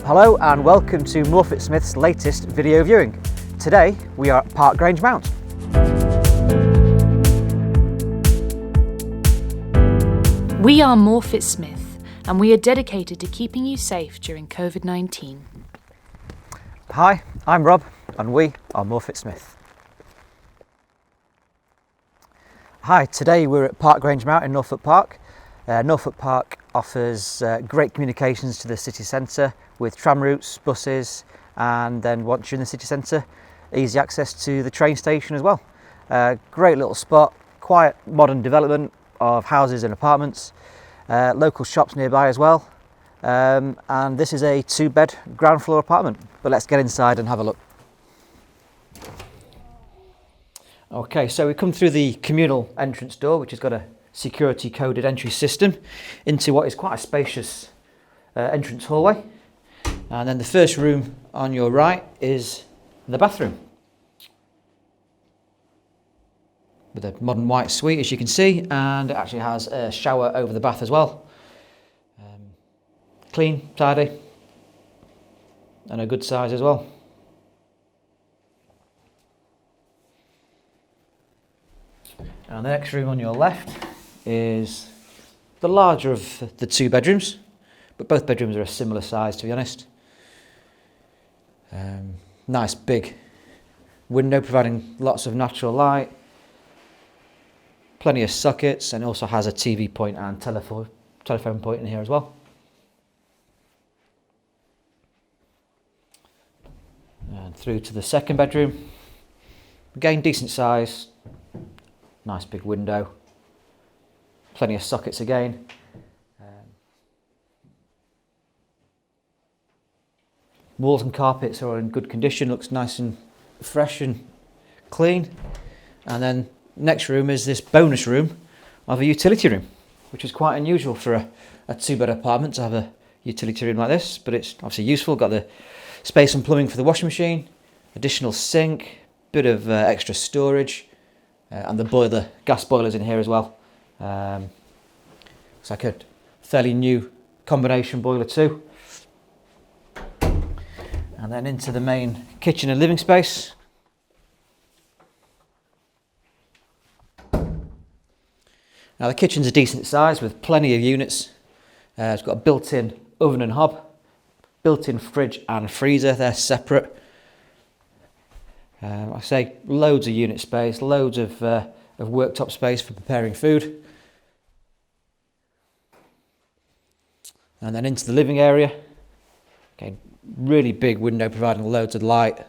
Hello and welcome to MorfittSmith's latest video viewing. Today we are at Grange Mount. We are MorfittSmith and we are dedicated to keeping you safe during COVID-19. Hi, I'm Rob and we are MorfittSmith. Hi, today we're at Grange Mount in Norfolk Park. Norfolk Park offers great communications to the city centre with tram routes, buses, and then once you're in the city centre, easy access to the train station as well. Great little spot, quiet modern development of houses and apartments, local shops nearby as well, and this is a 2-bed ground floor apartment. But let's get inside and have a look. Okay, so we come through the communal entrance door, which has got a security coded entry system into what is quite a spacious entrance hallway. And then the first room on your right is the bathroom with a modern white suite, as you can see, and it actually has a shower over the bath as well. Clean, tidy, and a good size as well. And the next room on your left is the larger of the 2 bedrooms, but both bedrooms are a similar size, to be honest. Nice big window providing lots of natural light, plenty of sockets, and also has a TV point and telephone point in here as well. And through to the second bedroom, again decent size, nice big window, plenty of sockets again. Walls and carpets are in good condition, looks nice and fresh and clean. And then next room is this bonus room of a utility room, which is quite unusual for a 2-bed apartment to have a utility room like this, but it's obviously useful. Got the space and plumbing for the washing machine, additional sink, bit of extra storage, and the gas boiler's in here as well. It's like a fairly new combination boiler too. And then into the main kitchen and living space. Now the kitchen's a decent size with plenty of units. It's got a built-in oven and hob, built-in fridge and freezer, they're separate. I say loads of unit space, loads of worktop space for preparing food. And then into the living area. Okay, really big window providing loads of light.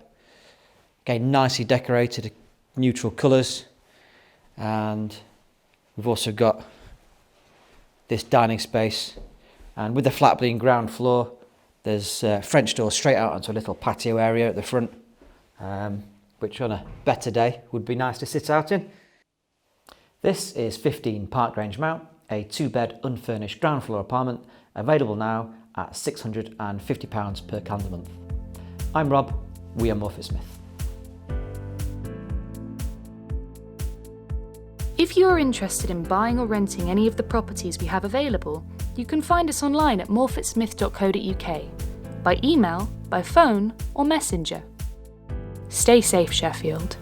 Okay, nicely decorated, neutral colours. And we've also got this dining space. And with the flat being ground floor, there's French doors straight out onto a little patio area at the front, which on a better day would be nice to sit out in. This is 15 Grange Mount, a 2-bed unfurnished ground floor apartment, available now at £650 per calendar month. I'm Rob, we are MorfittSmith. If you are interested in buying or renting any of the properties we have available, you can find us online at morfittsmith.co.uk, by email, by phone or messenger. Stay safe, Sheffield.